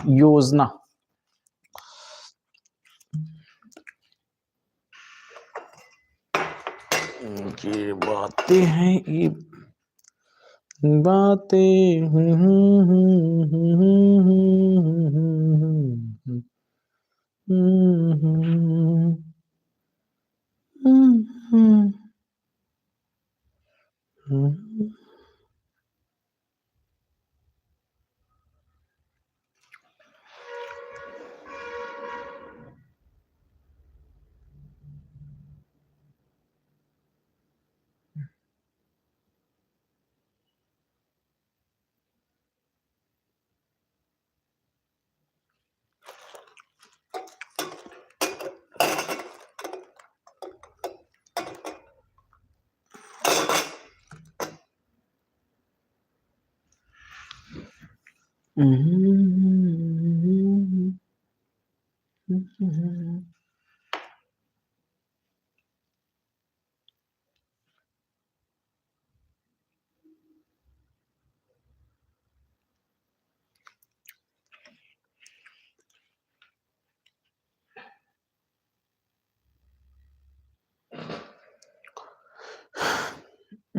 योजना। ये बातें हैं, ये बातें।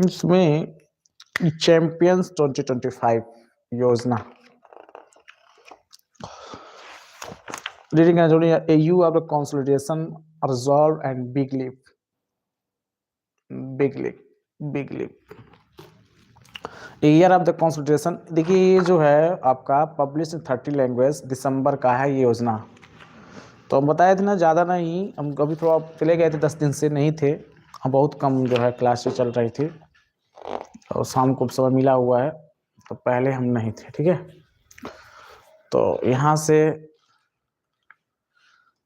इसमें चैंपियंस 2025 योजना reading a year of the consolidation, resolve and big leap. Year of the consultation. देखिए ये जो है आपका पब्लिश 30 लैंग्वेज दिसंबर का है ये योजना। तो हम बताए थे ना, ज़्यादा नहीं, हम कभी थोड़ा चले गए थे, 10 दिन से नहीं थे, हम बहुत कम जो है क्लासेस चल रही थी और शाम को समय मिला हुआ है, तो पहले हम नहीं थे, ठीक है। तो यहाँ से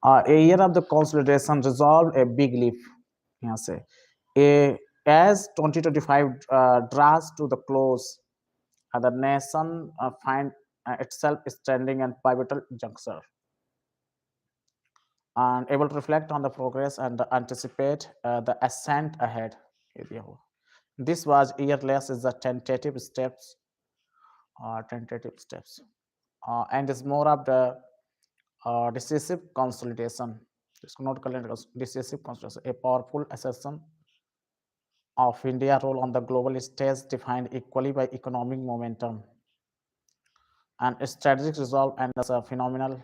a year of the consolidation resolved a big leap, यहाँ से as 2025 draws to the close, the nation find itself standing at pivotal juncture and able to reflect on the progress and anticipate the ascent ahead. This was yearless is the tentative steps and is more of the decisive consolidation. Decisive consolidation, a powerful assertion of India's role on the global stage defined equally by economic momentum and strategic resolve and as a phenomenal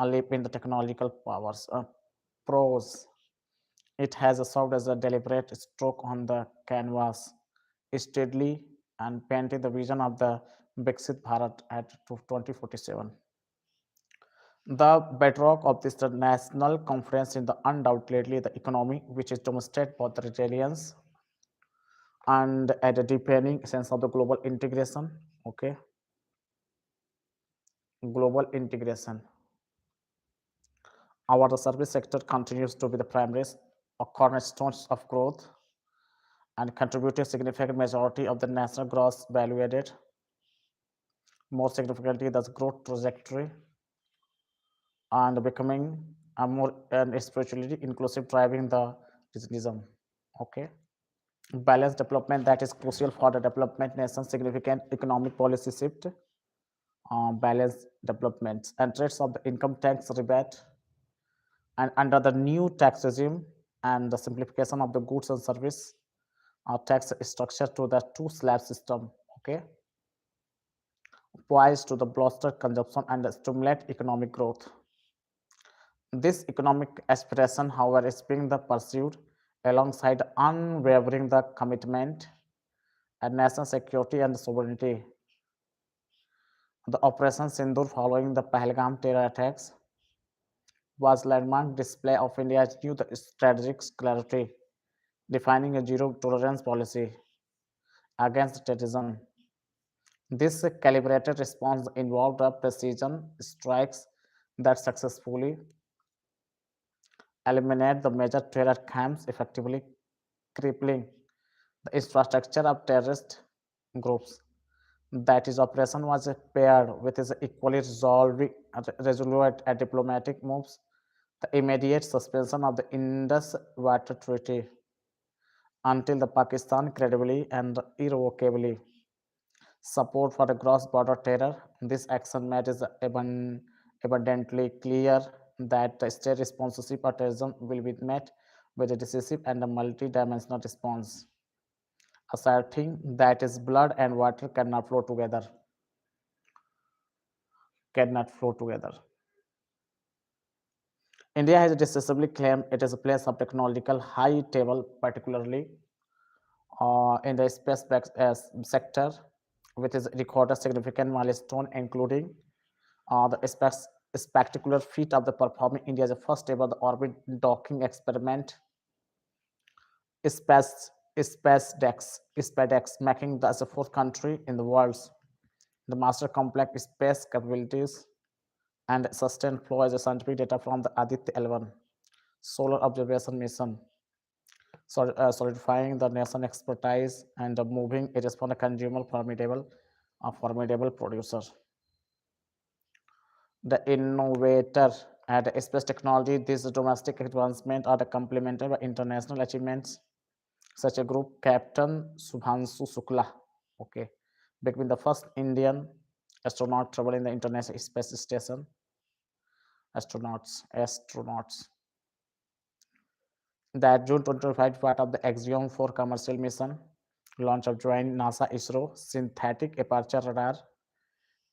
leap in the technological powers. Pros, it has served as a deliberate stroke on the canvas, steadily and painting the vision of the Viksit Bharat at 2047. The bedrock of this national conference is the undoubtedly the economy, which is demonstrated both the resilience and at a deepening sense of the global integration. Okay, global integration. Our service sector continues to be the primary cornerstones of growth and contribute a significant majority of the national gross value added. More significantly, the growth trajectory and becoming a more and spiritually inclusive, driving the regionalism. Okay, balanced development that is crucial for the development nation. Significant economic policy shift, balanced developments and rates of the income tax rebate, and under the new tax regime and the simplification of the goods and service tax structure to the two slab system. Okay, poised to the bolster consumption and stimulate economic growth. This economic aspiration, however, is being pursued alongside unwavering the commitment and national security and sovereignty. The Operation Sindoor following the Pahalgam terror attacks was landmark display of India's new strategic clarity, defining a zero tolerance policy against terrorism. This calibrated response involved a precision strikes that successfully eliminate the major terror camps, effectively crippling the infrastructure of terrorist groups. That is, operation was paired with its equally resolute and diplomatic moves, the immediate suspension of the Indus Water Treaty until the Pakistan credibly and irrevocably support for the cross-border terror This action made is abundantly clear that the state responsive for terrorism will be met with a decisive and a multi-dimensional response, asserting that is blood and water cannot flow together. India has decisively claimed it is a place of technological high table, particularly in the space sector, which is recorded significant milestone, including the spectacular feat of the performing India's first ever the orbit docking experiment, Space SpaceX, making the as the fourth country in the world the master complex space capabilities and sustained flow as a scientific data from the Aditya L1 solar observation mission, solidifying the nation expertise and moving it is from a consumer formidable producer. The innovator and space technology, these domestic advancements are complemented by international achievements such a group Captain Subhanshu Sukla, okay, becoming the first Indian astronaut traveling the International Space Station. Astronauts. That June 2025 part of the Axiom 4 commercial mission, launch of joint NASA ISRO synthetic aperture radar,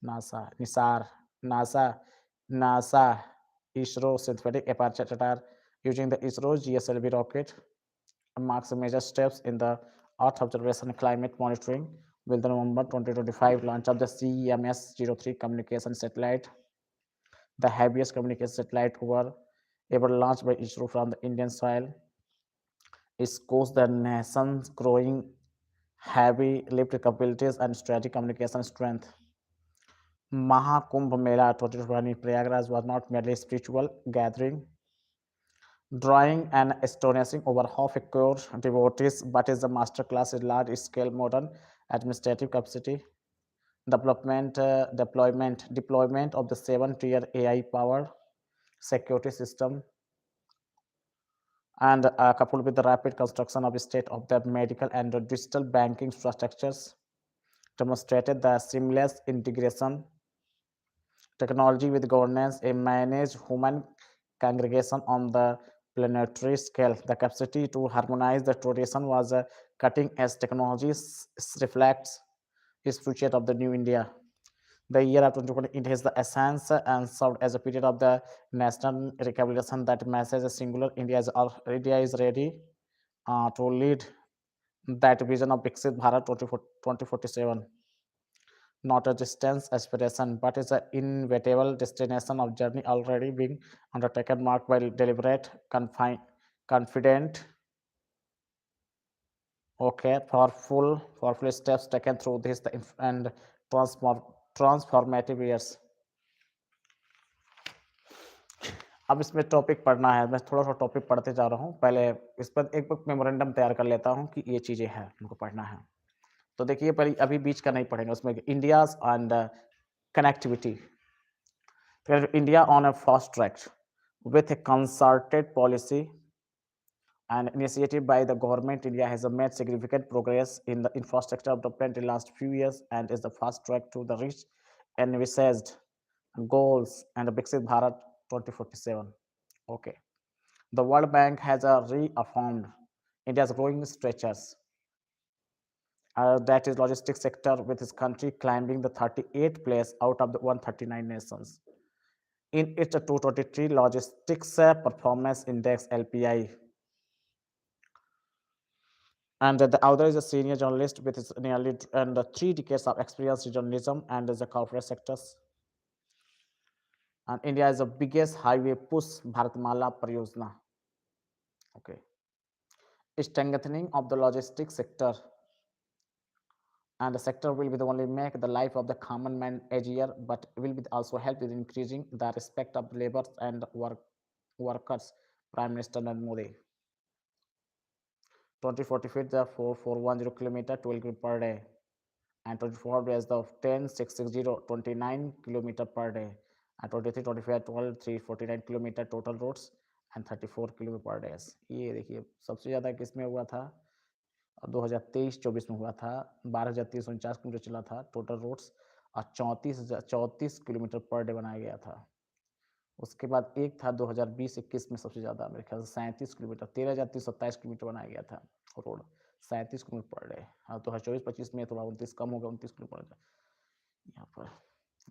NASA NISAR, NASA ISRO synthetic aperture radar using the ISRO GSLV rocket marks major steps in the Earth observation and climate monitoring with the November 2025 launch of the CEMS-03 communication satellite, the heaviest communication satellite ever launched by ISRO from the Indian soil. It shows the nation's growing heavy lift capabilities and strategic communication strength. Mahakumbh Mela 2020 Prayagraj was not merely a spiritual gathering, drawing an astonishing over half a crore devotees, but is a masterclass in large-scale modern administrative capacity, deployment of the 7-tier AI-powered security system, and coupled with the rapid construction of state-of-the-art medical and digital banking infrastructures, demonstrated the seamless integration technology with governance, a managed human congregation on the planetary scale. The capacity to harmonize the tradition was a cutting-edge technology reflects its future of the new India. The year of 2020, it has the essence and served as a period of the national recapitulation that message a singular India is ready to lead that vision of Viksit Bharat 2047. Not a distance aspiration, but is an inevitable destination of journey already being undertaken, marked by deliberate, confident, powerful steps taken through this and transformative years. अब इसमें topic पढ़ना है, मैं थोड़ा सा topic पढ़ते जा रहा हूँ। पहले इस पर एक मेमोरेंडम तैयार कर लेता हूँ कि ये चीज़ें हैं, उनको पढ़ना है। तो देखिए पहले अभी बीच का नहीं पढ़ेंगे, उसमें India's and connectivity. India on a fast track with a concerted policy and initiative by the government. India has made significant progress in the infrastructure development in the last few years and is the fast track to the reach envisaged goals and the Viksit Bharat 2047. Okay. The World Bank has reaffirmed India's growing stretches. That is logistics sector with its country climbing the 38th place out of the 139 nations. In its 2023 Logistics Performance Index LPI. And the other is a senior journalist with his nearly 3 decades of experience in journalism and the corporate sectors. And India is the biggest highway push Bharatmala Pariyojana. Okay. Strengthening of the logistics sector. And the sector will be the only make the life of the common man easier, but will be also help with increasing the respect of labor and workers. Prime Minister Narendra Modi. 2040 feet the 4410 kilometer 12 km per day, and 24 days the 10660 29 kilometer per day, and 23 25 12 349 kilometer total roads and 34 kilometre per day. ये देखिए सबसे ज़्यादा किसमें हुआ था 2023-24 में हुआ था 12,349 किलोमीटर चला था टोटल रोड्स, और 34 किलोमीटर पर डे बनाया गया था। उसके बाद एक था 2020-21 में सबसे ज़्यादा, मेरे ख्याल से 37 किलोमीटर, 13,327 किलोमीटर बनाया गया था रोड, 37 किलोमीटर पर डे। और 2024-25 में थोड़ा 29 कम हो गया, 29 किलोमीटर यहाँ पर।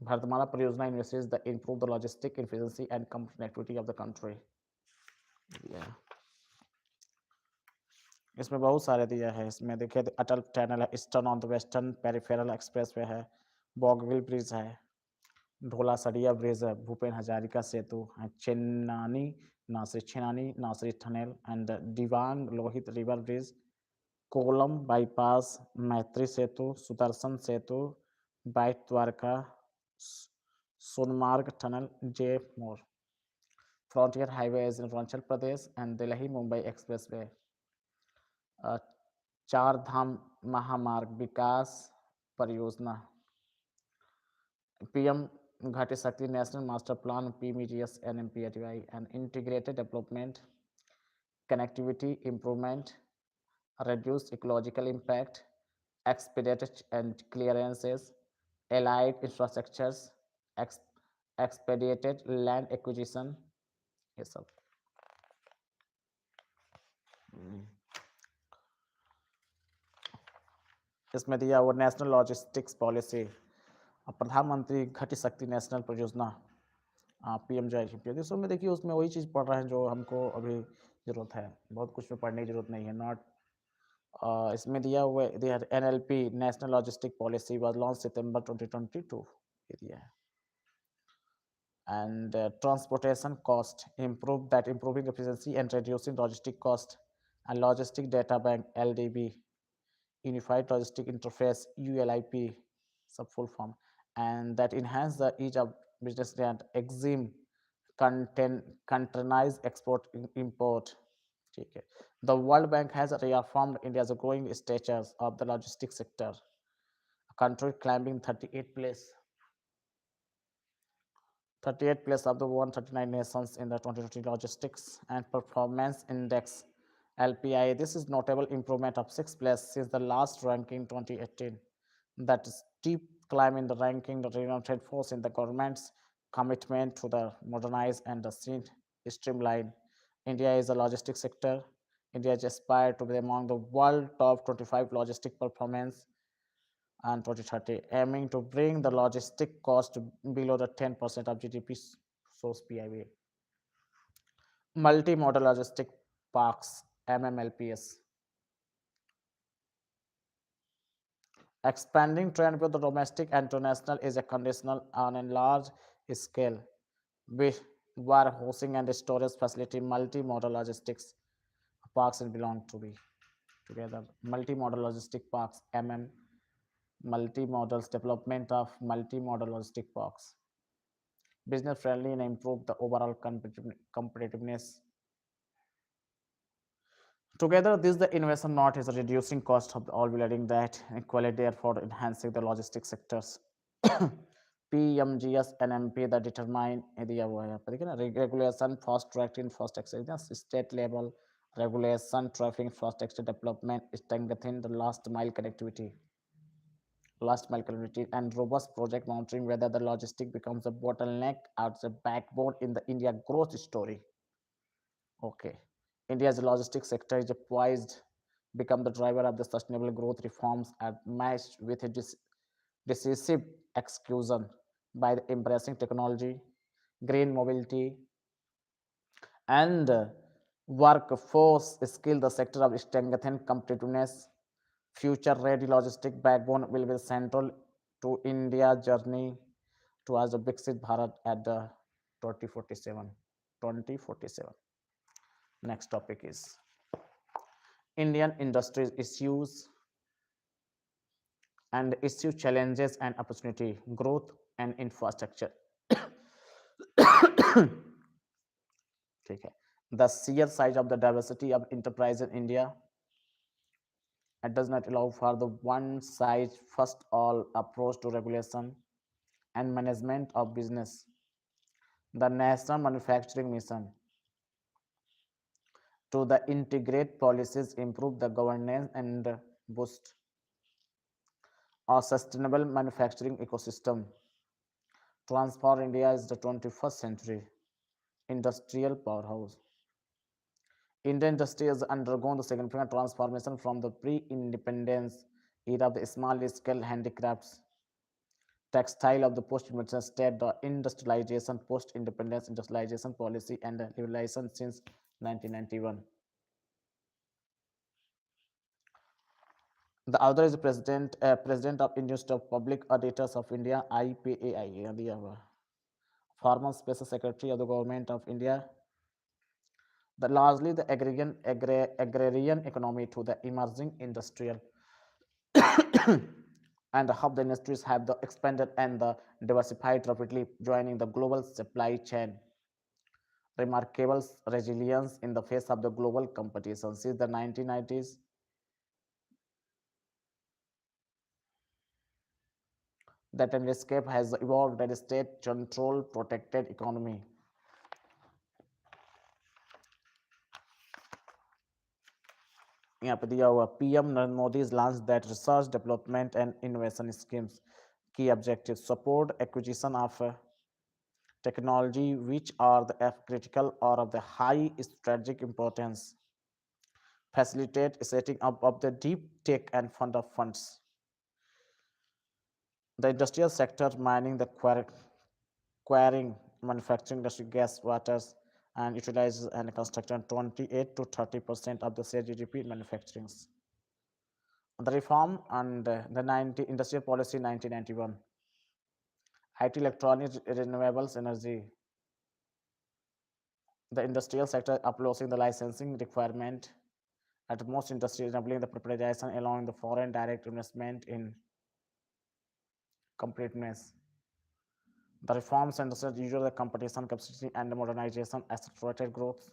भारतमाला परियोजना invests the improve the logistic efficiency and connectivity of the country. इसमें बहुत सारे दिया है। इसमें देखिए अटल टनल है, eastern on the western peripheral express way है, बॉगविल ब्रिज है, ढोला सरिया ब्रिज है, भूपेन हजारिका सेतु है, Chenani Nashri tunnel and Dibang Lohit river bridge, Kollam bypass, Maitri Setu, Sudarshan Setu, Bet Dwarka, Sonamarg tunnel, Z Morh, frontier highways in Arunachal Pradesh and Delhi Mumbai expressway, Char Dham Mahamarg Vikas Pariyojana, PM Gati Shakti national master plan PMGS NMPATI and integrated development, connectivity improvement, reduced ecological impact, expedited and clearances, allied infrastructures, expedited land acquisition, ये सब। इसमें दिया वो national logistics policy, प्रधानमंत्री घटी शक्ति national परियोजना, PMGI। सो में देखिए उसमें वही चीज़ पढ़ रहे हैं जो हमको अभी ज़रूरत है, बहुत कुछ में पढ़ने की जरूरत नहीं है। नॉट इसमें दिया हुआ NLP national logistic policy was launch September 2022, ये दिया है। And transportation cost, improving efficiency and reducing logistic cost, and logistic data bank LDB, unified logistic interface ULIP, sub full form, and that enhance the ease of business and exim containerize export import. Okay. The World Bank has reaffirmed India's growing stature of the logistics sector, a country climbing 38th place of the 139 nations in the 2020 Logistics and Performance Index LPI. This is notable improvement of 6th place since the last ranking 2018. That steep climb in the ranking reinforces in the government's commitment to the modernize and the streamline. India is a logistics sector. India is aspired to be among the world top 25 logistic performance and 2030, aiming to bring the logistic cost below the 10% of GDP, source PIB. Multimodal logistic parks, MMLPS. Expanding trend with the domestic and international is a conditional on a large scale with warehousing and storage facility, multimodal logistics parks and belong to be together. Multimodal logistic parks, multimodal development of multimodal logistic parks, business friendly and improve the overall competitiveness. Together, this the innovation not is reducing cost of all relating that equality, therefore enhancing the logistics sectors. PMGS NMP that determine regulation fast track in fast access, state level regulation, traffic infrastructure development, strengthening the last mile connectivity, and robust project monitoring whether the logistic becomes a bottleneck or the backbone in the India growth story. Okay, India's logistics sector is poised become the driver of the sustainable growth reforms and matched with a decisive execution by the embracing technology, green mobility, and workforce skill. The sector of strengthen competitiveness, future-ready logistic backbone will be central to India's journey towards the Viksit Bharat at the 2047. 2047. Next topic is Indian industries issues and issue challenges and opportunity, growth and infrastructure. The sheer size of the diversity of enterprise in India, it does not allow for the one size first all approach to regulation and management of business. The national manufacturing mission to the integrate policies, improve the governance and boost A sustainable manufacturing ecosystem. Transform India is the 21st century industrial powerhouse. Indian industry has undergone the significant transformation from the pre-independence era of the small-scale handicrafts, textile of the post-independence state, the industrialization, post-independence industrialization policy, and the liberalization since 1991. The other is the President of Institute of Public Auditors of India, IPAI, the former Special Secretary of the Government of India, the largely the agrarian economy to the emerging industrial and how the industries have the expanded and the diversified rapidly, joining the global supply chain. Remarkable resilience in the face of the global competition. Since the 1990s, that landscape has evolved as a state-controlled, protected economy. यहाँ पे दिया हुआ PM Narendra Modi has launched that research, development, and innovation schemes. Key objectives: support acquisition of technology which are the critical or of the high strategic importance, facilitate setting up of the deep tech and fund of funds. The industrial sector, mining, the quarrying, manufacturing industry, gas, waters, and utilizes and construction 28 to 30% of the GDP manufacturing. The reform and the industrial policy 1991, IT, electronics, renewables energy. The industrial sector uploading the licensing requirement at most industries, enabling the privatization, allowing the foreign direct investment in completeness. The reforms and the usual the competition capacity and the modernization, accelerated growth,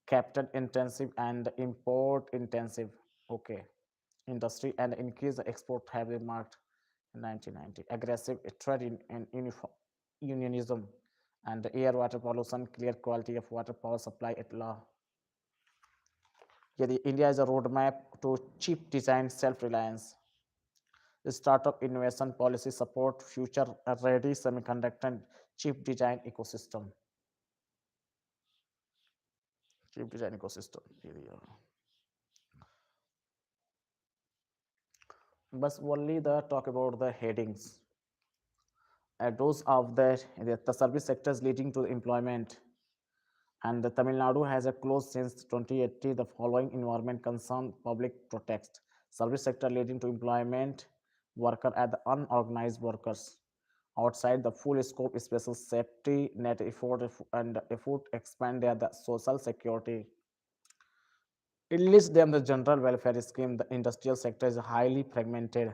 capital intensive and import intensive. Okay, industry and increase the export have been marked in 1990. Aggressive trade in unionism and the air water pollution, clear quality of water power supply at law. Yeah, India is a roadmap to chip design self-reliance. The startup innovation policy support future ready semiconductor and chip design ecosystem. Chip design ecosystem. But only the talk about the headings. Those of the service sectors leading to employment. And the Tamil Nadu has a close since 2080 the following environment concern public protest. Service sector leading to employment, worker at the unorganized workers. Outside the full scope special safety net effort and effort expand the social security. It lists them the general welfare scheme. The industrial sector is highly fragmented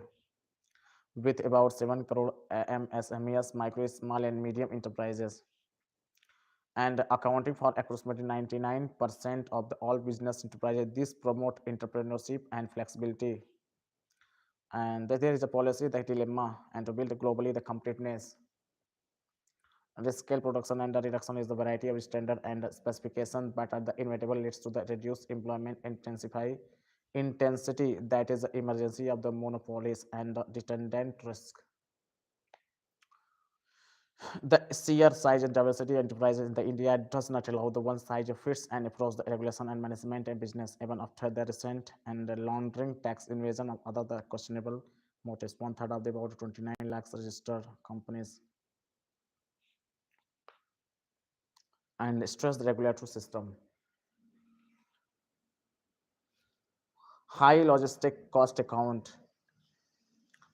with about 7 crore MSMEs, micro, small and medium enterprises, and accounting for approximately 99% of the all business enterprises. This promote entrepreneurship and flexibility. And there is a policy, the dilemma, and to build globally the completeness. The scale production and the reduction is the variety of standard and specification, but at the inevitable leads to the reduced employment intensity, that is the emergency of the monopolies and the dependent risk. The sheer size and diversity of enterprises in the India does not allow the one size fits and approach the regulation and management and business, even after the recent and the laundering tax invasion of other the questionable motives. One third of the about 29 lakhs registered companies, and stress the regulatory system. High logistic cost account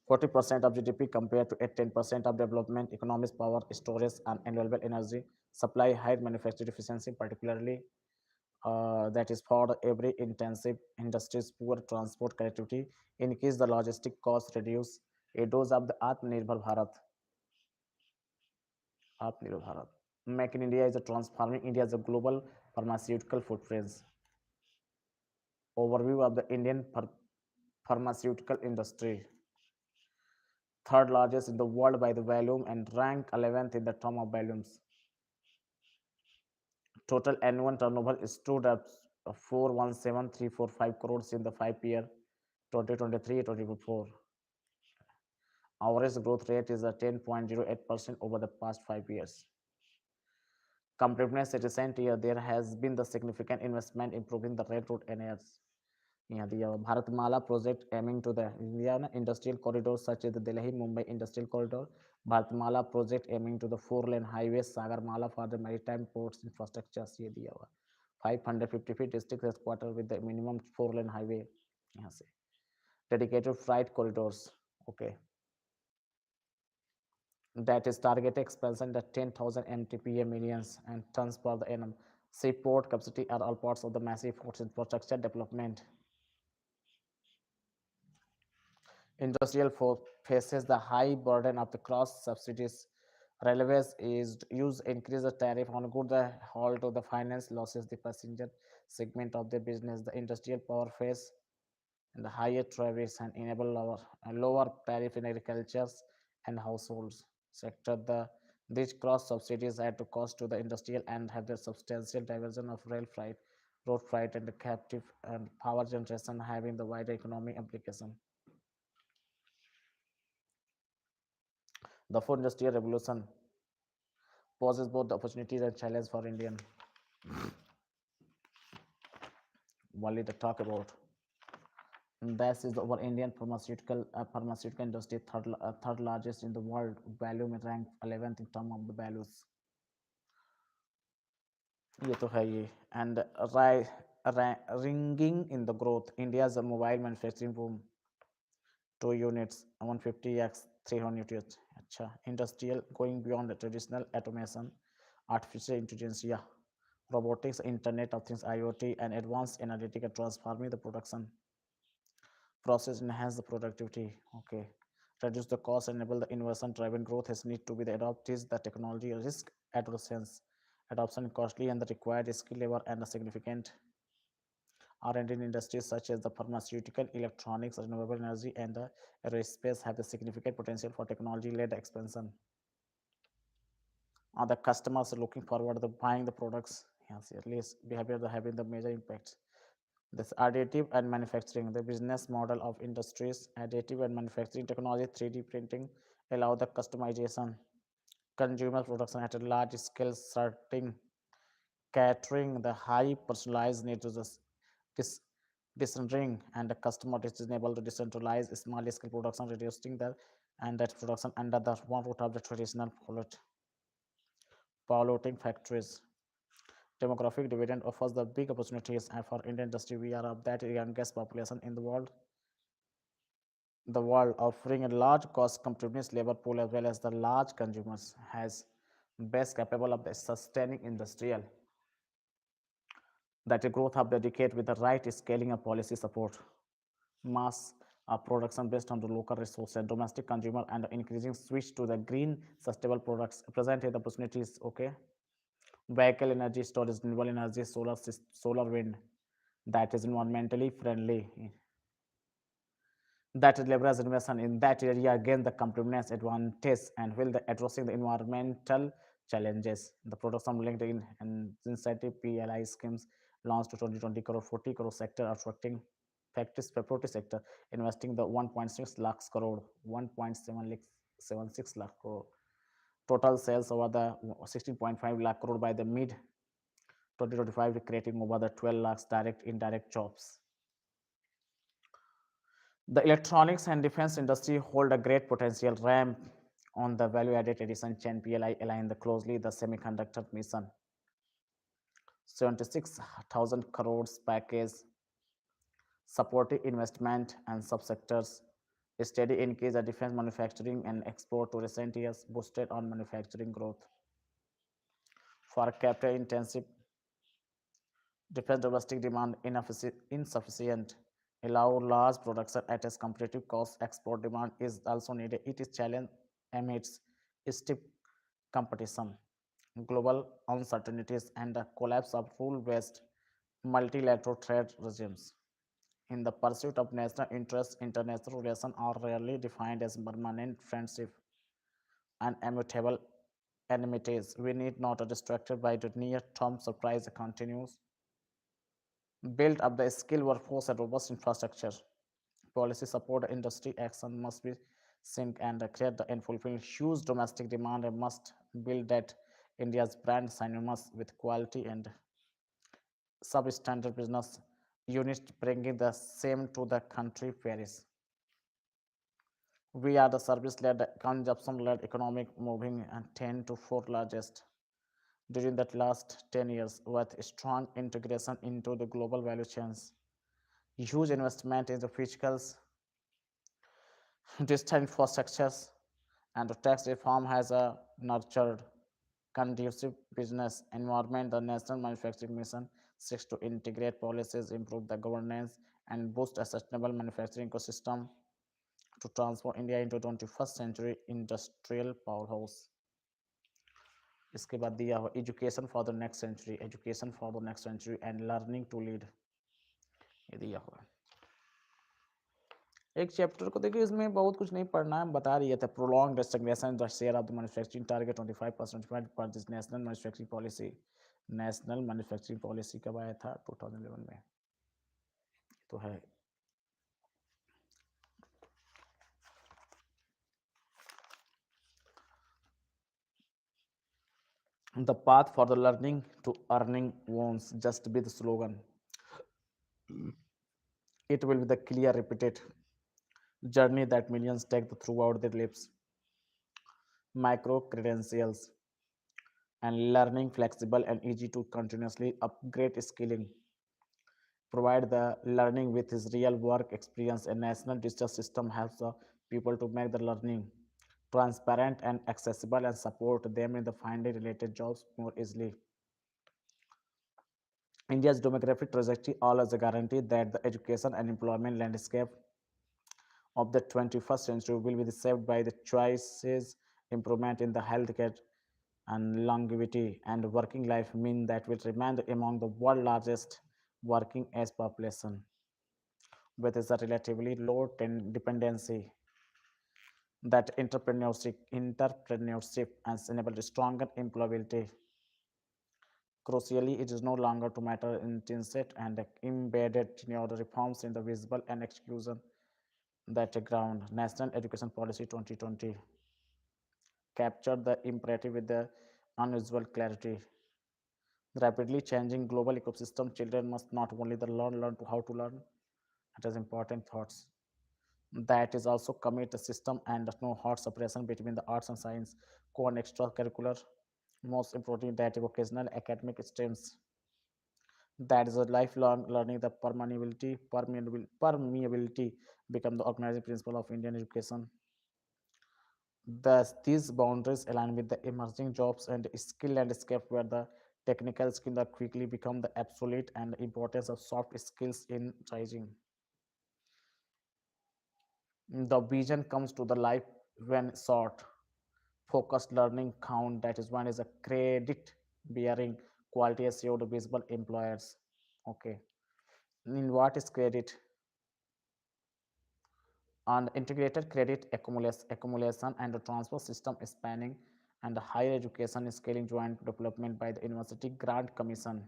40% of GDP compared to 10% of development economies, power storage and renewable energy supply, high manufacturing efficiency, particularly that is for every intensive industries, poor transport connectivity, increase the logistic cost, reduce a dose of the Atmanirbhar Bharat. Atmanirbhar Bharat. Make in India is a transforming India as a global pharmaceutical footprint. Overview of the Indian pharmaceutical industry. Third largest in the world by the volume and rank 11th in the term of volumes. Total annual turnover stood at 417,345 crores in the 5 year 2023-2024. Average growth rate is a 10.08% over the past 5 years. Competitiveness recent year, there has been the significant investment improving the railroad NAS. Yeah, the Bharatmala project aiming to the Indian industrial corridors such as the Delhi-Mumbai industrial corridor, Bharatmala project aiming to the four-lane highway, Sagarmala for the maritime ports infrastructure, 550 feet district headquarters with the minimum four-lane highway, dedicated freight corridors, okay, that is target expansion at 10,000 MTPA millions and tons per the annum. Seaport capacity are all parts of the massive ports infrastructure development. Industrial faces the high burden of the cross subsidies. Railways is use increase the tariff on good the haul to the finance losses the passenger segment of the business. The industrial power face and the higher tariffs and enable lower tariff in agriculture and households sector. These cross subsidies add to cost to the industrial and have the substantial diversion of rail freight, road freight, and the captive and power generation having the wider economic implication. The fourth industrial revolution poses both the opportunities and challenge for Indian. What did I talk about? This is our Indian pharmaceutical industry, third largest in the world. Value में rank 11th in term of the values. ये तो है ये. And ringing in the growth. India's mobile manufacturing boom. 2 units, 150x, 300 units. अच्छा. Industrial going beyond the traditional automation, artificial intelligence, yeah. Robotics, Internet of Things, IoT, and advanced analytic are transforming the production process, enhance the productivity, okay, reduce the cost, enable the innovation driven growth has need to be the adopted the technology risk adolescence adoption costly and the required skill labor and the significant R&D in industries such as the pharmaceutical, electronics, renewable energy, and the aerospace have the significant potential for technology-led expansion. Are the customers looking forward to buying the products? Yes, at least behavior having the major impact. This additive and manufacturing, the business model of industries, additive and manufacturing technology, 3D printing, allow the customization, consumer production at a large scale, certain catering the high personalized needs of this decentralizing and the customer is able to decentralize small scale production, reducing the and that production under the one root of the traditional polluting factories. Demographic dividend offers the big opportunities for Indian industry. We are of that youngest population in the world offering a large cost competitiveness labor pool as well as the large consumers has best capable of the sustaining industrial that the growth of the decade with the right scaling of policy support mass production based on the local resource and domestic consumer and increasing switch to the green sustainable products present the opportunities, okay. Vehicle energy storage, renewable energy, solar wind that is environmentally friendly, that leverage investment in that area again the competitiveness advantage and will the addressing the environmental challenges. The production linked in and incentive PLI schemes launched to 2020 crore 40 crore sector attracting factories property sector investing the 1.6 lakhs crore 1.76 lakh crore total sales over the 16.5 lakh crore by the mid 2025 creating over the 12 lakhs direct indirect jobs. The electronics and defense industry hold a great potential ramp on the value-added addition chain. PLI align the closely the semiconductor mission. 76,000 crores package supporting investment and subsectors. A steady increase in defense manufacturing and export to recent years boosted on manufacturing growth. For capital intensive defense domestic demand insufficient allow large production at a competitive cost. Export demand is also needed. It is challenge amidst stiff competition, global uncertainties, and the collapse of rule-based multilateral trade regimes. In the pursuit of national interests, international relations are rarely defined as permanent friendship and immutable enmities. We need not be distracted by the near-term surprise continues build up the skilled workforce and robust infrastructure. Policy support industry action must be sink and create and fulfill huge domestic demand and must build that India's brand synonymous with quality and substandard business units bringing the same to the country Paris. We are the service-led, consumption-led economic moving and 10 to 4 largest during that last 10 years with strong integration into the global value chains. Huge investment in the physicals, distant infrastructures, and the tax reform has a nurtured conducive business environment. The National Manufacturing Mission seeks to integrate policies, improve the governance, and boost a sustainable manufacturing ecosystem to transform India into 21st century industrial powerhouse. इसके बाद दिया हुआ education for the next century, education for the next century and learning to lead, ये दिया हुआ है। एक chapter को देखिए, इसमें बहुत कुछ नहीं पढ़ना है, बता रही है prolong stagnation the share of the manufacturing target 25% for this national manufacturing policy. National manufacturing policy कब आया था? 2011 में तो है। The path for the learning to earning won't just be the slogan. It will be the clear, repeated journey that millions take throughout their lives. Micro credentials and learning flexible and easy to continuously upgrade skilling. Provide the learning with his real work experience. A national digital system helps the people to make the learning transparent and accessible and support them in the finding related jobs more easily. India's demographic trajectory allows a guarantee that the education and employment landscape of the 21st century will be shaped by the choices, improvement in the healthcare and longevity and working life mean that will remain among the world's largest working age population with a relatively low dependency that entrepreneurship and enable stronger employability. Crucially, it is no longer to matter intrinsic and embedded reforms in the visible and execution that ground. National Education Policy 2020 captured the imperative with the unusual clarity. The rapidly changing global ecosystem, children must not only learn to how to learn, it has important thoughts. That is also commit a system and no hard separation between the arts and science, core and extracurricular, most importantly that vocational academic streams. That is a lifelong learning, the permeability become the organizing principle of Indian education. Thus, these boundaries align with the emerging jobs and skill landscape where the technical skills are quickly become the obsolete and the importance of soft skills in rising. The vision comes to the life when short, focused learning count. That is one is a credit bearing quality assured visible employers. Okay. In what is credit? And integrated credit accumulation and the transfer system spanning and the higher education scaling joint development by the University Grant Commission,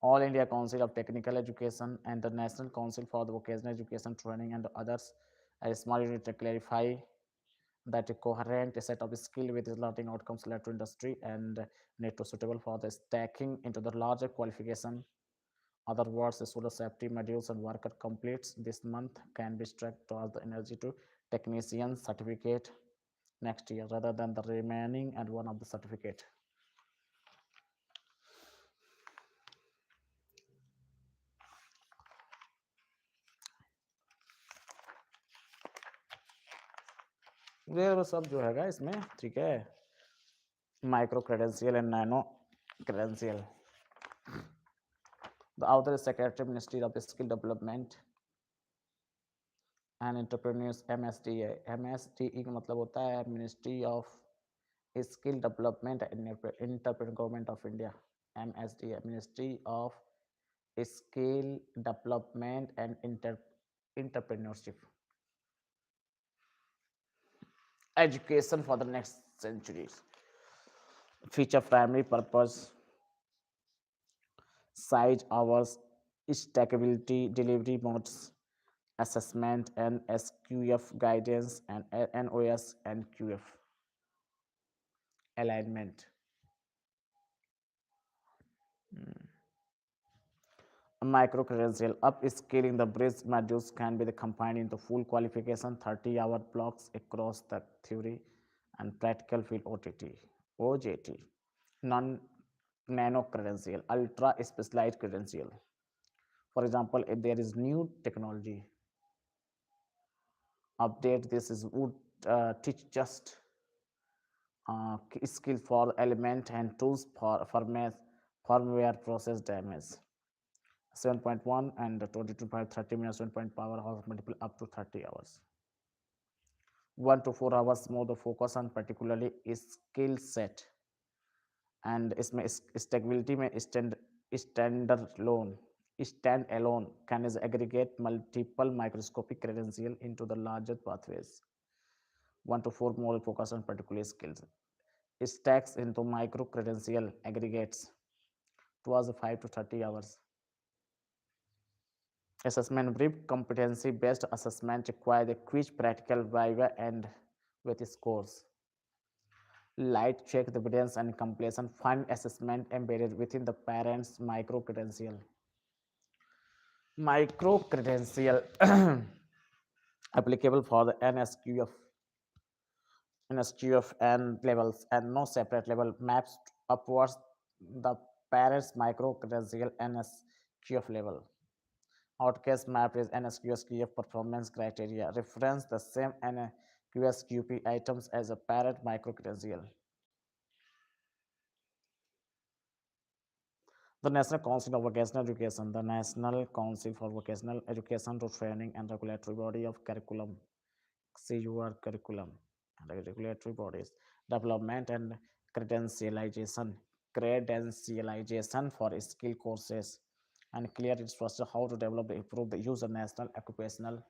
All India Council of Technical Education, and the National Council for the Vocational Education Training and others. A small unit to clarify that a coherent set of skill with learning outcomes led to industry and need to suitable for the stacking into the larger qualification. Other words, the solar safety modules and worker completes this month can be struck towards the energy to technician certificate next year rather than the remaining and one of the certificate. ये सब जो हैगा इसमें ठीक है, micro credential and nano credential. The author is Secretary Ministry of Skill Development and Entrepreneurs MSDA. MSDE का मतलब होता है Ministry of Skill Development and Entrepreneur Government of India. MSDA, Ministry of Skill Development and Entrepreneurship. Education for the next centuries. Feature primary purpose, size hours, stackability, delivery modes, assessment, NSQF guidance, and NOS and QF alignment. A micro-credential upscaling the bridge modules can be combined into full qualification 30-hour blocks across the theory and practical field OTT, OJT, non-nano credential, ultra specialized credential. For example, if there is new technology update, this is would teach just skill for element and tools for firmware process damage. 7.1 and 22.30 minutes 7 power hours multiple up to 30 hours. 1 to 4 hours more the focus on particularly skill set and stability may stand alone can is aggregate multiple microscopic credential into the larger pathways. 1 to 4 more focus on particular skills. It stacks into micro credential aggregates towards 5 to 30 hours. Assessment brief competency based assessment require the quiz practical viva and with scores. Light check the evidence and completion fund assessment embedded within the parent's micro credential. Micro credential applicable for the NSQF and levels and no separate level maps upwards the parent's micro credential NSQF level. Outcast map is NSQSQF performance criteria. Reference the same NQSQP items as a parent micro-credential. The National Council of Vocational Education, the National Council for Vocational Education to Training and Regulatory Body of Curriculum, CUR Curriculum, and regulatory bodies, development and credentialization, credentialization for skill courses, and clear instruction how to develop and improve the use of national occupational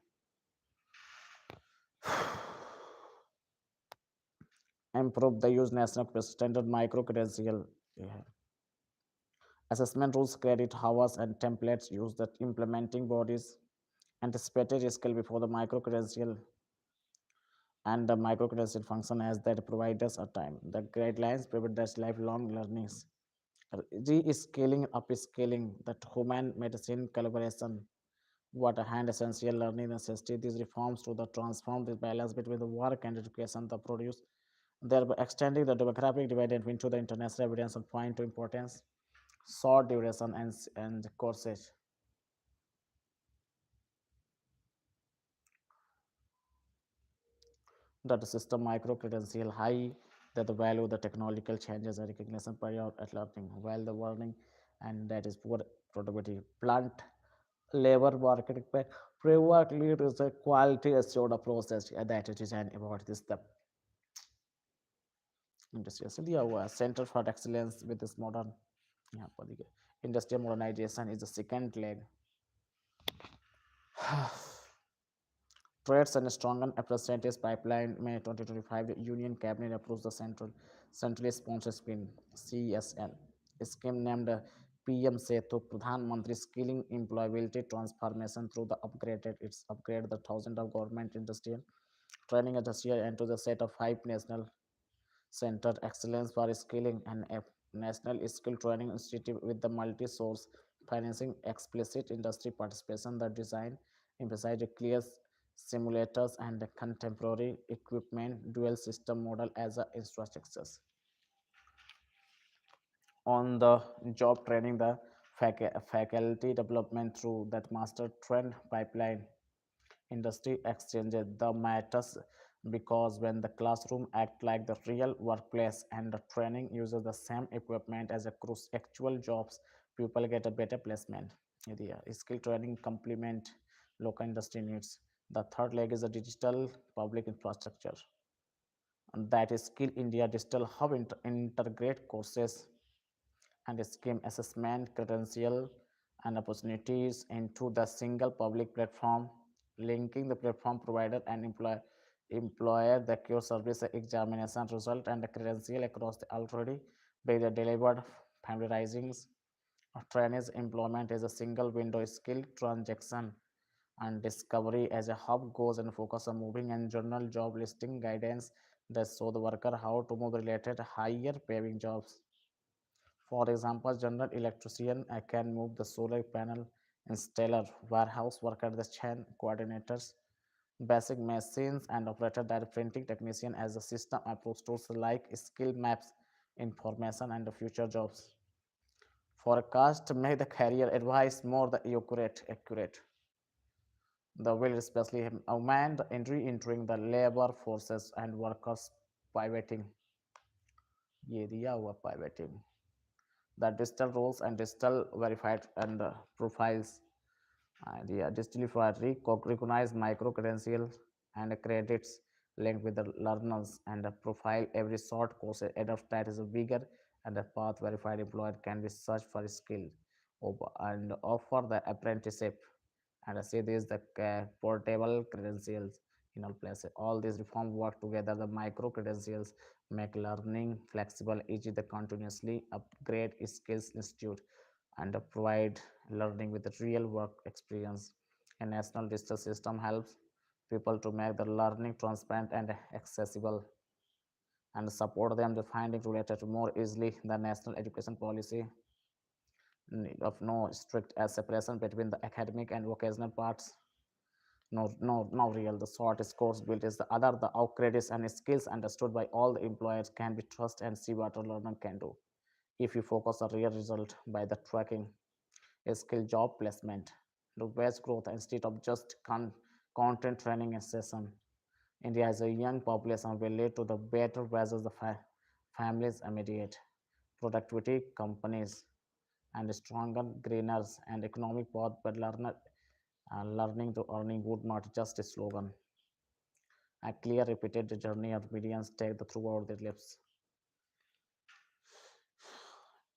improve the use national standard micro credential. Yeah. Assessment rules, credit hours, and templates use the implementing bodies anticipated skill before the micro credential and the micro credential function as that providers a time. The guidelines prevent that lifelong learnings. Re-scaling, upscaling, that human medicine collaboration, what a hand essential learning necessity. These reforms to the transform the balance between the work and education, the produce, thereby extending the demographic divide into the international evidence and point to importance, short duration and courses. That the system micro credential high that the value the technological changes and recognition prior at learning while the warning and that is poor productivity plant labor market framework lead is a quality assured process that it is and about this the industry. So the center for excellence with this modern yeah, industrial modernization is the second leg. Trades and Strongman Apprentice Pipeline, May 2025, the Union Cabinet approves the centrally sponsored scheme, CSL. A scheme named PM Setu Pradhan Mantri Skilling Employability Transformation through the it's upgrade the thousands of government industrial training industry into the set of 5 national center excellence for skilling and a national skill training institute with the multi-source financing explicit industry participation the design emphasize a clear simulators and contemporary equipment dual system model as a infrastructures on the job training the faculty development through that master trend pipeline industry exchanges the matters because when the classroom act like the real workplace and the training uses the same equipment as across actual jobs people get a better placement. Yeah, skill training complement local industry needs. The third leg is the digital public infrastructure and that is skill india digital hub integrate courses and scheme assessment, credential, and opportunities into the single public platform, linking the platform provider and employer the core service examination result and the credential across the already by the delivered familiarizing trainees employment is a single window skill transaction and discovery as a hub goes and focus on moving and journal job listing guidance that show the worker how to move related higher paying jobs. For example, general electrician can move the solar panel installer, warehouse worker, the chain coordinators, basic machines and operator that printing technician as the system approach tools like skill maps, information and the future jobs. Forecast make the career advice more the accurate. The will especially augment the entry entering the labor forces and workers pivoting. ये दिया हुआ pivoting. The digital roles and digital verified and profiles and yeah, digitally for recognize micro credentials and credits linked with the learners and the profile every short course enough that is a bigger and a path verified employer can be searched for skill and offer the apprenticeship and I say this the portable credentials in all places. All these reforms work together. The micro credentials make learning flexible, easy to continuously upgrade skills institute and provide learning with the real work experience. A national digital system helps people to make the learning transparent and accessible and support them to finding related more easily. The national education policy of no strict separation between the academic and vocational parts. No real. The short course built is the other. The out credits and skills understood by all the employers can be trusted and see what a learner can do. If you focus on real result by the tracking a skill job placement, the wage growth instead of just content training and session. India has a young population will lead to the better wages the families immediate productivity companies and stronger greeners and economic path but learner learning to earning would not just a slogan. A clear repeated journey of millions take the throughout their lives.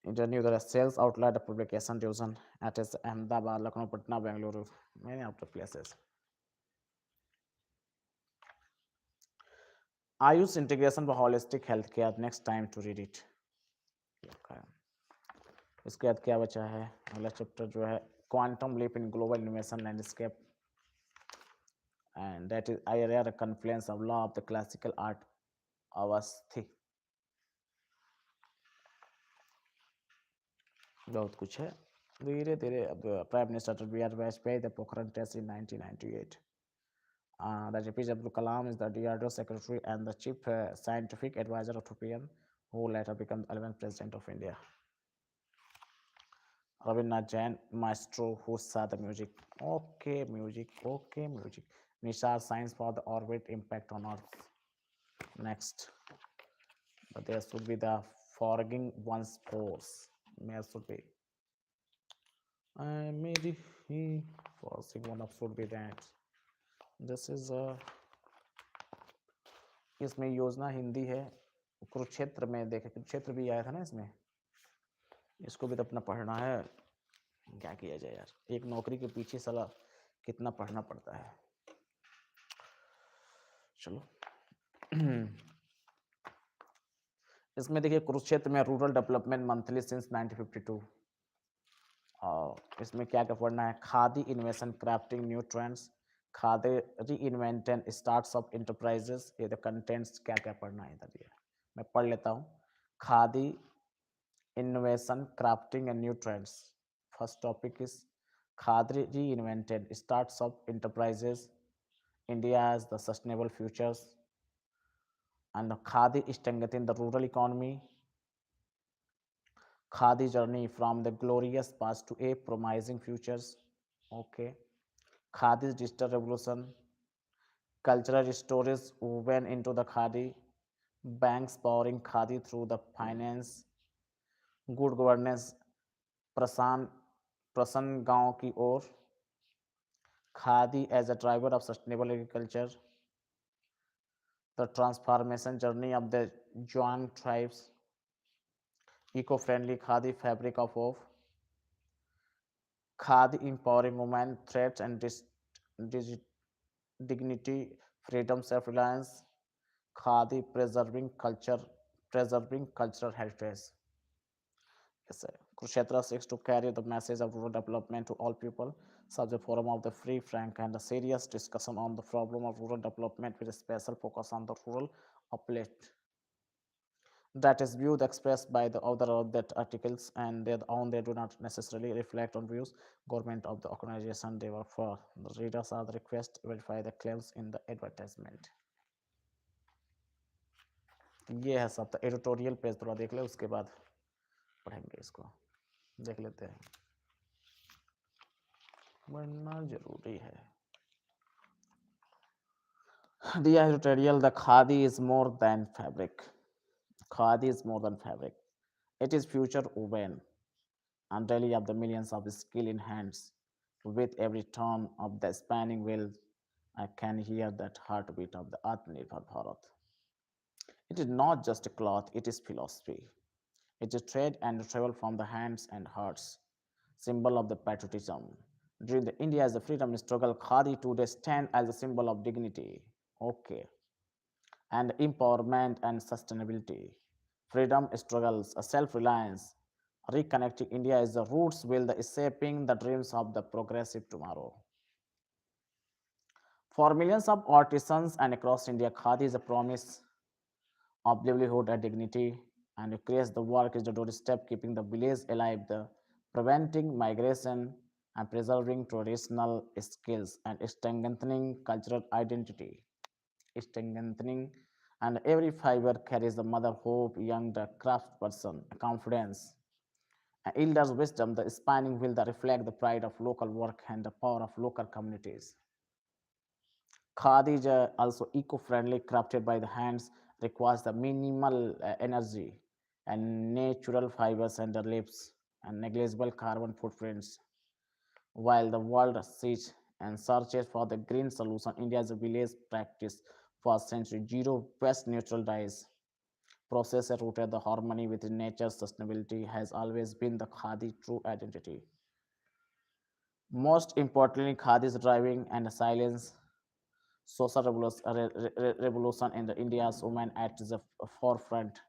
Interview the sales outlet of publication division at its Ahmedabad, Lucknow, Patna, Bangalore, many other places. Ayush integration for holistic healthcare. Next time to read it. Okay. इसके बाद क्या बचा है अगला chapter जो है quantum leap in global innovation landscape and that is area confluence of law of the classical art अवस्थी बहुत कुछ है धीरे धीरे अब prime minister B R Vajpayee the Pokhran test in 1998 that APJ Abdul Kalam is the DRDO secretary and the chief scientific advisor of UPN who later became the 11th president of India. Rabindranath Jain, maestro who saw the music. Okay, music. Nishar science for the orbit impact on Earth. Next, but there should be the fogging one's pores. There should be. Maybe forcing one of should be that. This is इसमें योजना हिंदी है कुरुक्षेत्र में देखे कुरुक्षेत्र भी आया था ना इसमें इसको भी तो अपना पढ़ना है क्या किया जाए यार एक नौकरी के पीछे साला कितना पढ़ना पड़ता है चलो इसमें देखिए कुरुक्षेत्र में रूरल डेवलपमेंट मंथली सिंस 1952 और इसमें क्या क्या पढ़ना है khadi इन्वेशन crafting new trends khadi री इन्वेंट स्टार्ट्स ऑफ इंटरप्राइजेस ये तो कंटेंट्स क्या क्या पढ़ना है इधर ये मैं पढ़ लेता हूँ khadi innovation crafting and new trends. First topic is Khadi reinvented starts of enterprises India as the sustainable futures and Khadi is strengthening the rural economy. Khadi journey from the glorious past to a promising futures. Okay. Khadi's digital revolution. Cultural stories woven into the Khadi. Banks powering Khadi through the finance. Good governance प्रसन्न गांव की ओर Khadi as a driver of sustainable agriculture the transformation journey of the जॉन tribes eco friendly Khadi fabric of Khadi empowering women threats and dignity freedom self reliance Khadi preserving cultural heritage. Yes, Kurukshetra seeks to carry the message of rural development to all people. Subject forum of the free, frank, and a serious discussion on the problem of rural development with a special focus on the rural uplift. That is views expressed by the author of that articles and their own they do not necessarily reflect on views government of the organization they work for. The readers are the request to verify the claims in the advertisement. ये है सब editorial page थोड़ा देख ले उसके बाद पढ़ेंगे इसको देख लेते हैं पढ़ना जरूरी है The editorial the khadi is more than fabric. Khadi is more than fabric. It is future woven and daily of the millions of skill in hands. With every turn of the spanning wheel, I can hear that heartbeat of the Atmanirbhar Bharat. It is not just a cloth, it is philosophy. It is trade and travel from the hands and hearts, symbol of the patriotism. During the India's freedom struggle, Khadi today stand as a symbol of dignity. Okay. And empowerment and sustainability. Freedom struggles, self reliance, reconnecting India is the roots will the shaping the dreams of the progressive tomorrow. For millions of artisans and across India, Khadi is a promise of livelihood and dignity, and it creates the work is the doorstep, keeping the village alive, the preventing migration and preserving traditional skills and strengthening cultural identity. Strengthening and every fiber carries the mother hope, young the craft person, confidence, elders wisdom, the spanning wheel that reflect the pride of local work and the power of local communities. Khadi is also eco-friendly, crafted by the hands, requires the minimal energy and natural fibers and the lips and negligible carbon footprints. While the world sees and searches for the green solution, India's village practice for century zero waste neutral dyes process rooted the harmony with nature's sustainability has always been the Khadi true identity. Most importantly, Khadi's driving and silence social revolution in the India's women at the forefront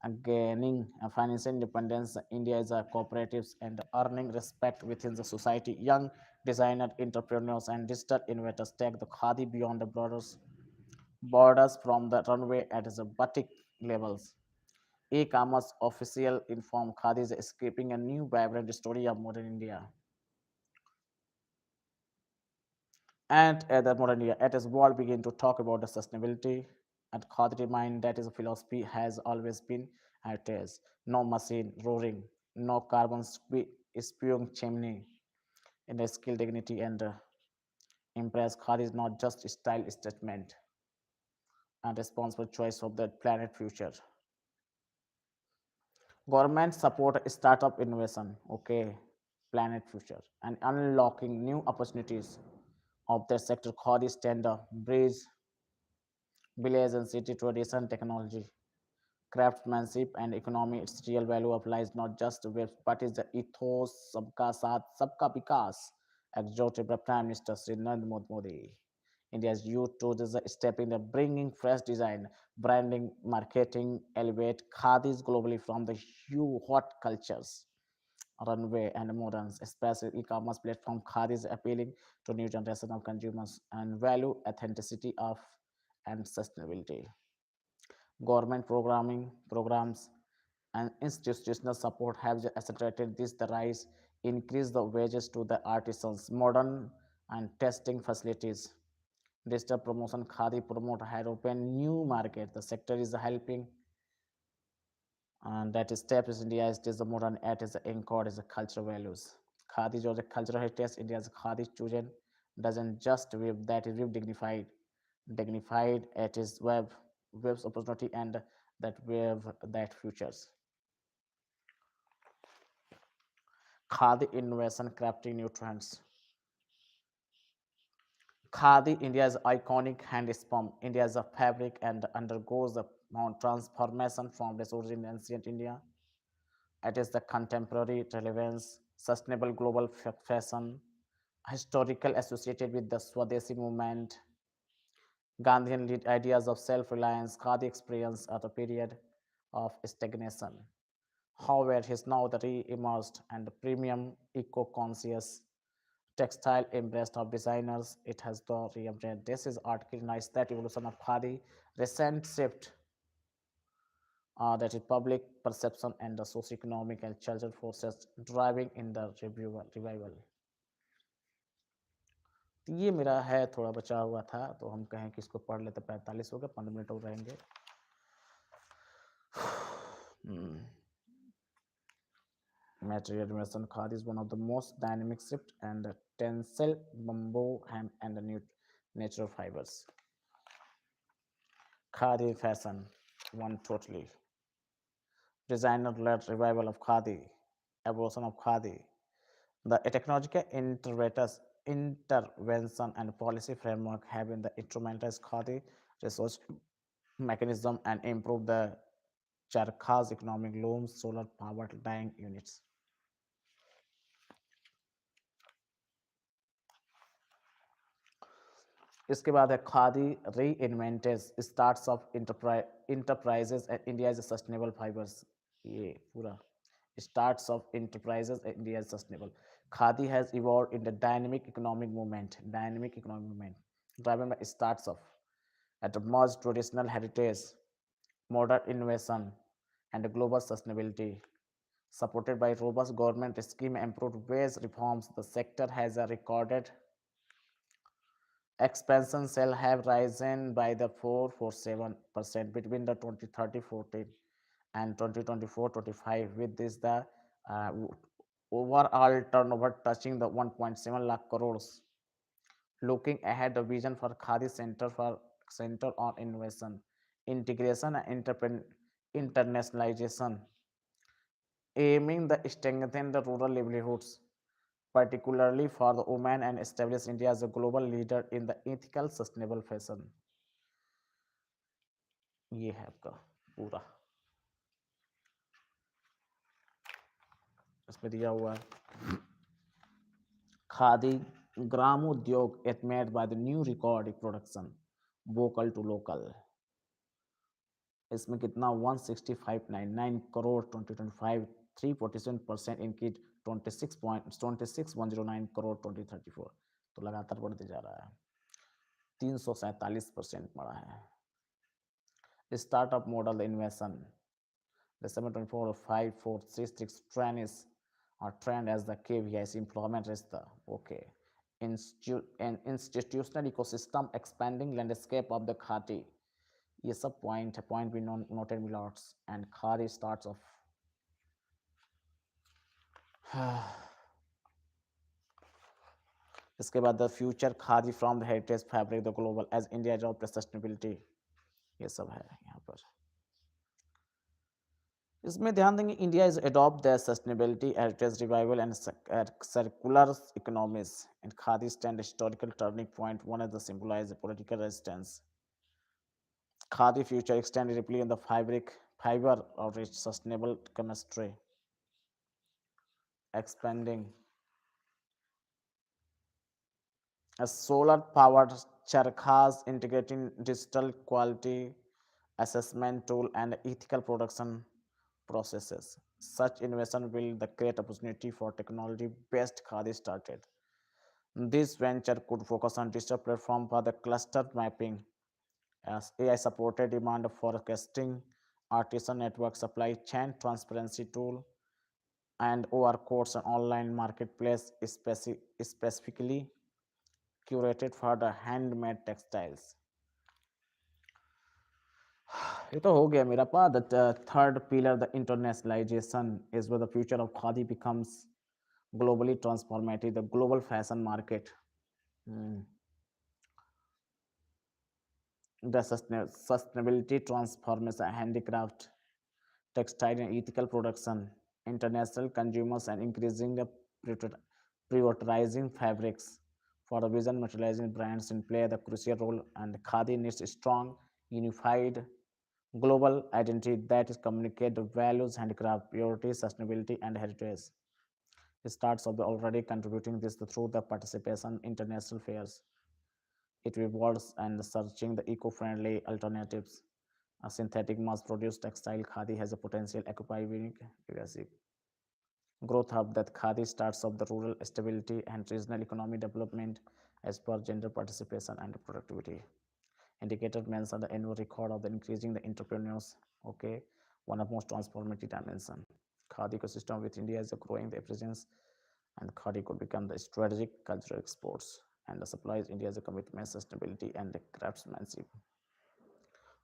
and gaining financial independence. India is a cooperatives and earning respect within the society. Young designer entrepreneurs and digital innovators take the Khadi beyond the borders from the runway at the boutique levels. E-commerce official informed Khadi is escaping a new vibrant story of modern India. And at the modern India, as world begin to talk about the sustainability, and Khadi remind that is a philosophy has always been at is no machine roaring, no carbon spewing chimney, in the skill, dignity, and impress. Khadi is not just a style statement and responsible choice of the planet future. Government support startup innovation, okay, planet future, and unlocking new opportunities of the sector. Khadi standard, bridge, village and city tradition, technology, craftsmanship, and economy. Its real value applies not just to web, but is the ethos, sabka saath, sabka vikas, exhorted by Prime Minister Sri Narendra Modi. India's youth to this stepping the bringing fresh design, branding, marketing, elevate khadis globally from the huge hot cultures, runway and modern, especially e-commerce platform khadis appealing to new generation of consumers and value authenticity of and sustainability. Government programming programs and institutional support have accelerated this the rise, increase the wages to the artisans, modern and testing facilities, digital promotion, Khadi promote had opened new market. The sector is helping and that is step is India is the modern art is the anchored is the cultural values. Khadi is the cultural heritage. India's Khadi children doesn't just weave that is weave dignified. Dignified it is waves opportunity and that wave that futures. Khadi innovation crafting new trends. Khadi, India's iconic handspun. India is a fabric and undergoes a transformation from its origin in ancient India. It is the contemporary relevance, sustainable global fashion, historical associated with the Swadeshi movement, Gandhian ideas of self-reliance, Khadi experience at a period of stagnation. However, it is now the re-emerged and premium eco-conscious textile embraced of designers. It has the rebrand. This is article nice that evolution of Khadi, recent shift that is public perception and the socio-economic and cultural forces driving in the revival. तो ये मेरा है थोड़ा बचा हुआ था तो हम कहें कि इसको पढ़ लेते 45 हो गए 15 मिनट और रहेंगे Material innovation Khadi is one of the most dynamic shift and the tensile bamboo hemp and the new natural fibers. Khadi fashion, one totally. Designer-led revival of Khadi, evolution of Khadi. The technological intervention and policy framework have been the instrumentalized Khadi resource mechanism and improve the Charkha's economic looms, solar powered dyeing units. इसके बाद है Khadi reinventing starts of enterprises India is sustainable fibres ये पूरा starts of enterprises India is sustainable. Khadi has evolved in the dynamic economic movement, driven by starts of at merged traditional heritage, modern innovation, and global sustainability. Supported by robust government scheme and improved wage reforms, the sector has a recorded expansion shall have risen by the 447% between the 2013-14 and 2024-25. With this, the uh, overall turnover touching the 1.7 lakh crores. Looking ahead, the vision for Khadi Center on Innovation, Integration and Internationalization, aiming to strengthen the rural livelihoods, particularly for the women, and establish India as a global leader in the ethical, sustainable fashion. ये है आपका पूरा इसमें दिया हुआ है खादी ग्रामोद्योग admired by the new record production vocal to local इसमें कितना 165.99 करोड़ 2025 347% इनकी 26.26109 करोड़ 2034 तो लगातार बढ़ते जा रहा है 347% बढ़ा है startup model innovation the 724 trend is or trend as the KVIC employment is the okay an institutional ecosystem expanding landscape of the Khadi ये सब point भी noted milots and Khadi starts off इसके बाद the future khadi from the heritage fabric the global edge India job sustainability ये सब है यहाँ पर इसमें ध्यान देंगे India is adopt the sustainability heritage revival and circular economies and khadi stand historical turning point one as the symbolize political resistance khadi future extend deeply in the fiber of its sustainable chemistry expanding a solar powered charkhas integrating digital quality assessment tool and ethical production processes. Such innovation will the create opportunity for technology based khadi started. This venture could focus on digital platform for the cluster mapping as AI supported demand forecasting, artisan network supply chain transparency tool, and OR codes and online marketplace specifically curated for the handmade textiles. ये तो हो गया मेरा पास the third pillar the internationalisation is where the future of Khadi becomes globally transformative the global fashion market. The sustainability transformation handicraft textile and ethical production international consumers and increasing the prioritizing fabrics for the vision materializing brands in play the crucial role and khadi needs a strong unified global identity that is communicate the values handicraft purity sustainability and heritage. It starts of the already contributing this through the participation in international fairs. It rewards and searching the eco-friendly alternatives. A synthetic mass-produced textile khadi has a potential occupy unique leadership. growth hub that Khadi starts of the rural stability and regional economic development as per gender participation and productivity. Indicator mention the annual record of the increasing the entrepreneurs. Okay, one of most transformative dimension. Khadi ecosystem with India is growing the presence, and Khadi could become the strategic cultural exports and the supplies India's commitment, sustainability, and the craftsmanship.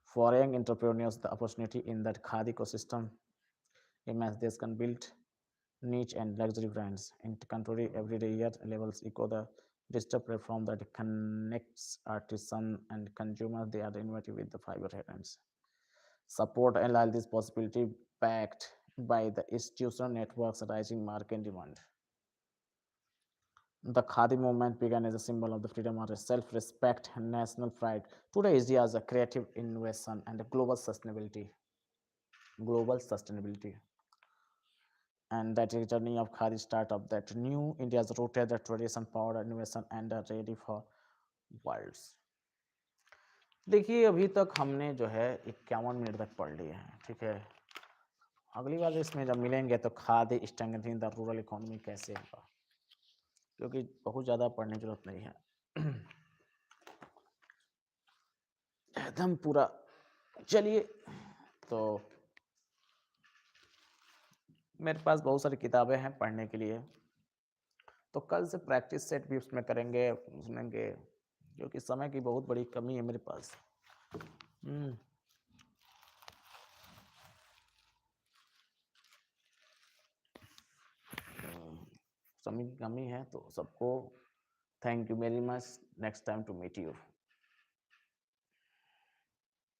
For young entrepreneurs, the opportunity in that Khadi ecosystem immense. They can build niche and luxury brands. In country, everyday year levels echo the digital platform that connects artisan and consumer. They are innovative with the fiber hands. Support and allow this possibility backed by the institutional networks rising market demand. The Khadi movement began as a symbol of the freedom of self-respect and national pride. Today, India is a creative innovation and a global sustainability. Global sustainability. And that is journey of Khadi startup that new India's rooted the tradition, power, innovation and are ready for worlds. देखिए अभी तक हमने जो है 51 minute तक पढ़ लिए हैं, ठीक है। अगली बार इसमें जब मिलेंगे तो khadi strengthening the rural economy कैसे होगा, क्योंकि बहुत ज़्यादा पढ़ने की जरूरत नहीं है। एकदम पूरा चलिए, तो मेरे पास बहुत सारी किताबें हैं पढ़ने के लिए, तो कल से प्रैक्टिस सेट भी उसमें करेंगे सुनेंगे, क्योंकि समय की बहुत बड़ी कमी है मेरे पास। समय की कमी है, तो सबको thank you very much. Next time to meet you.